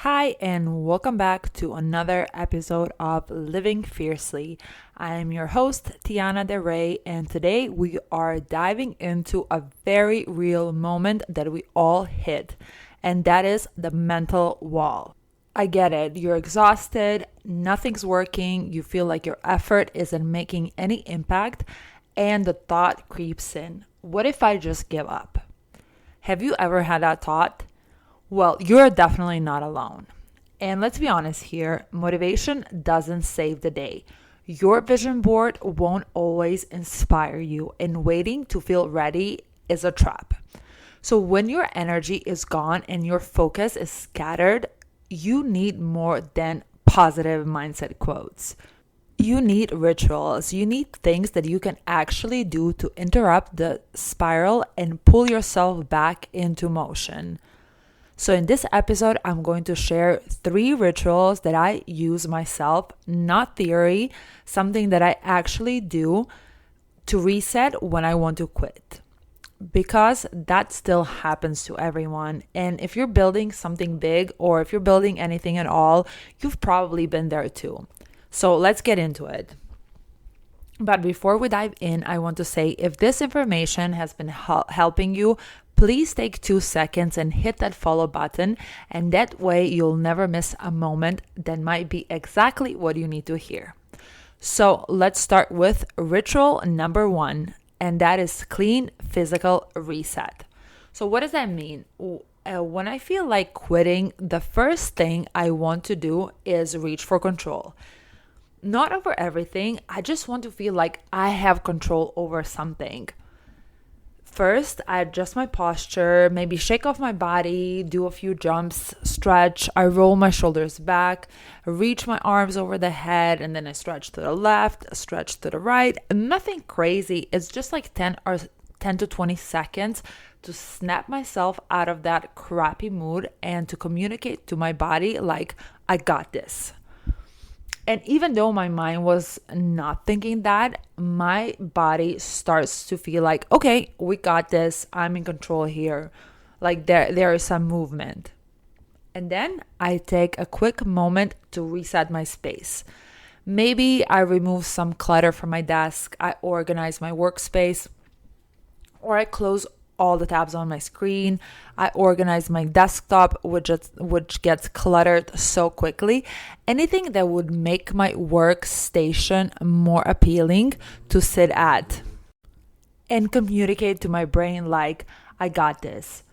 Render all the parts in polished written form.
Hi, and welcome back to another episode of Living Fiercely. I am your host, Tiana De Rey, and today we are diving into a very real moment that we all hit, and that is the mental wall. I get it, you're exhausted, nothing's working, you feel like your effort isn't making any impact, and the thought creeps in, what if I just give up? Have you ever had that thought? Well, you're definitely not alone. And let's be honest here, motivation doesn't save the day. Your vision board won't always inspire you, and waiting to feel ready is a trap. So when your energy is gone and your focus is scattered, you need more than positive mindset quotes. You need rituals. You need things that you can actually do to interrupt the spiral and pull yourself back into motion. So in this episode, I'm going to share 3 rituals that I use myself, not theory, something that I actually do to reset when I want to quit. Because that still happens to everyone. And if you're building something big or if you're building anything at all, you've probably been there too. So let's get into it. But before we dive in, I want to say if this information has been helping you, please take 2 seconds and hit that follow button, and that way you'll never miss a moment that might be exactly what you need to hear. So let's start with ritual number 1, and that is clean physical reset. So what does that mean? When I feel like quitting, the first thing I want to do is reach for control. Not over everything, I just want to feel like I have control over something. First, I adjust my posture, maybe shake off my body, do a few jumps, stretch. I roll my shoulders back, reach my arms over the head, and then I stretch to the left, stretch to the right. Nothing crazy. It's just like 10 to 20 seconds to snap myself out of that crappy mood and to communicate to my body like, I got this. And even though my mind was not thinking that, my body starts to feel like, okay, we got this. I'm in control here. Like there is some movement. And then I take a quick moment to reset my space. Maybe I remove some clutter from my desk. I organize my workspace, or I close all the tabs on my screen. I organize my desktop, which gets cluttered so quickly. Anything that would make my workstation more appealing to sit at. And communicate to my brain like, I got this.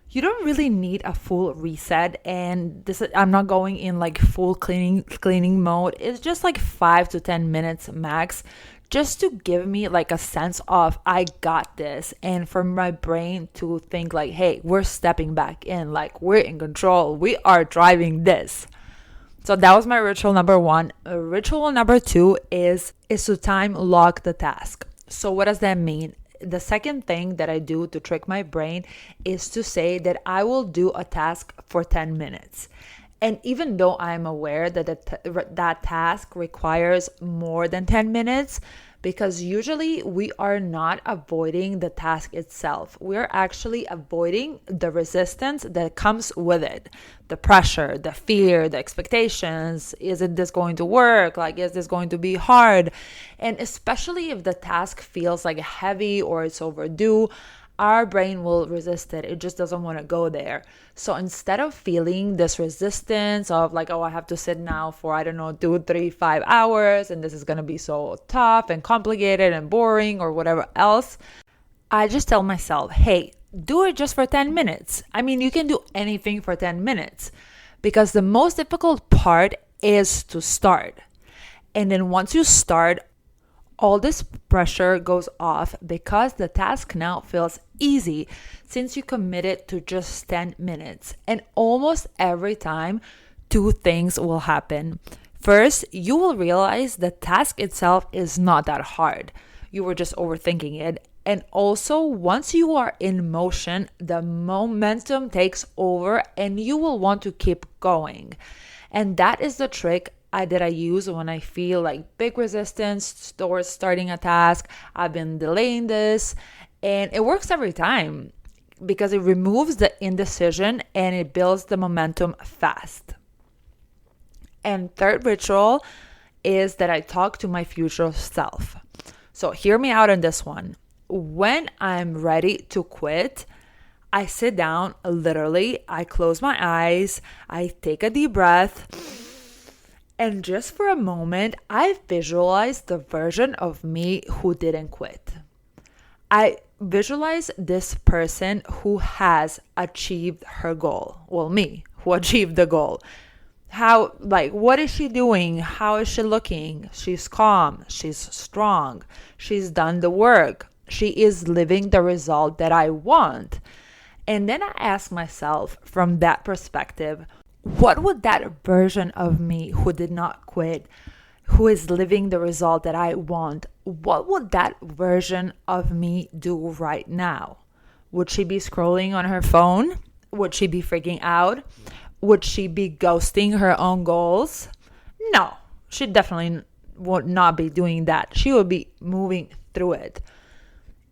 You don't really need a full reset, and I'm not going in like full cleaning mode. It's just like 5 to 10 minutes max, just to give me like a sense of I got this, and for my brain to think like, hey, we're stepping back in, like we're in control, we are driving this. So that was my ritual number 1. Ritual number 2 is to time lock the task. So what does that mean? The second thing that I do to trick my brain is to say that I will do a task for 10 minutes. And even though I'm aware that that task requires more than 10 minutes, because usually we are not avoiding the task itself. We're actually avoiding the resistance that comes with it. The pressure, the fear, the expectations. Isn't this going to work? Like, is this going to be hard? And especially if the task feels like heavy or it's overdue, our brain will resist it. It just doesn't want to go there. So instead of feeling this resistance of like, oh, I have to sit now for, 2, 3, 5 hours, and this is going to be so tough and complicated and boring or whatever else, I just tell myself, hey, do it just for 10 minutes. I mean, you can do anything for 10 minutes because the most difficult part is to start. And then once you start, all this pressure goes off because the task now feels easy since you committed to just 10 minutes. And almost every time, 2 things will happen. First, you will realize the task itself is not that hard. You were just overthinking it. And also, once you are in motion, the momentum takes over and you will want to keep going. And that is the trick that I use when I feel like big resistance towards starting a task. I've been delaying this, and it works every time. because it removes the indecision and it builds the momentum fast. And third ritual is that I talk to my future self. So hear me out on this one. When I'm ready to quit, I sit down, literally, I close my eyes, I take a deep breath, and just for a moment, I visualize the version of me who didn't quit. I visualize this person who has achieved her goal. Well, me, who achieved the goal. What is she doing? How is she looking? She's calm. She's strong. She's done the work. She is living the result that I want. And then I ask myself from that perspective, what would that version of me who did not quit, who is living the result that I want, what would that version of me do right now? Would she be scrolling on her phone? Would she be freaking out? Would she be ghosting her own goals? No, she definitely would not be doing that. She would be moving through it.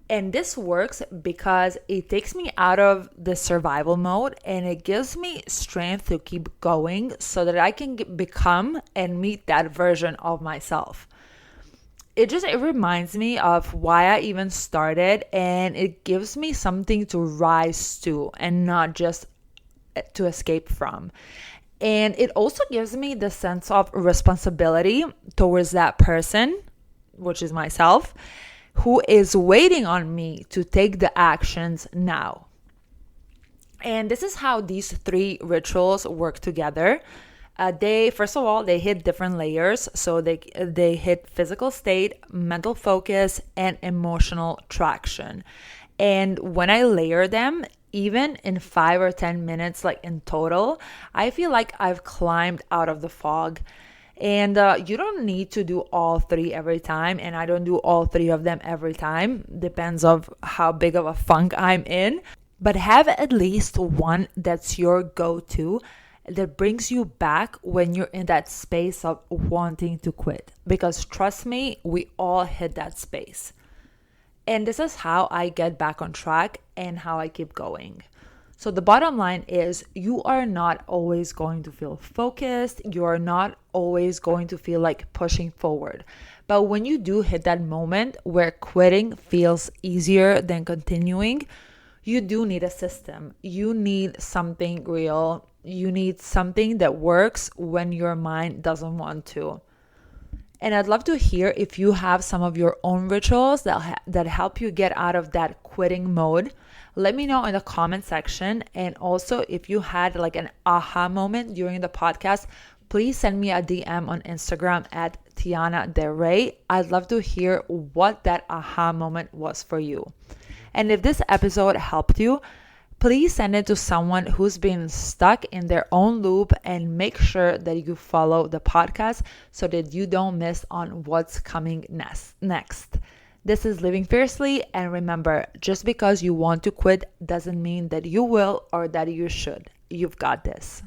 And this works because it takes me out of the survival mode and it gives me strength to keep going so that I can become and meet that version of myself. It reminds me of why I even started, and it gives me something to rise to and not just to escape from. And it also gives me the sense of responsibility towards that person, which is myself, who is waiting on me to take the actions now. And this is how these three rituals work together. First of all, they hit different layers. So they hit physical state, mental focus, and emotional traction. And when I layer them, even in 5 or 10 minutes, like in total, I feel like I've climbed out of the fog. And you don't need to do all three every time. And I don't do all three of them every time. Depends on how big of a funk I'm in. But have at least one that's your go-to that brings you back when you're in that space of wanting to quit. Because trust me, we all hit that space. And this is how I get back on track and how I keep going. So the bottom line is you are not always going to feel focused. You are not always going to feel like pushing forward. But when you do hit that moment where quitting feels easier than continuing, you do need a system. You need something real. You need something that works when your mind doesn't want to. And I'd love to hear if you have some of your own rituals that help you get out of that quitting mode. Let me know in the comment section. And also, if you had like an aha moment during the podcast, please send me a DM on Instagram at Tiana Del Rey. I'd love to hear what that aha moment was for you. And if this episode helped you, please send it to someone who's been stuck in their own loop, and make sure that you follow the podcast so that you don't miss on what's coming next. This is Living Fiercely, and remember, just because you want to quit doesn't mean that you will or that you should. You've got this.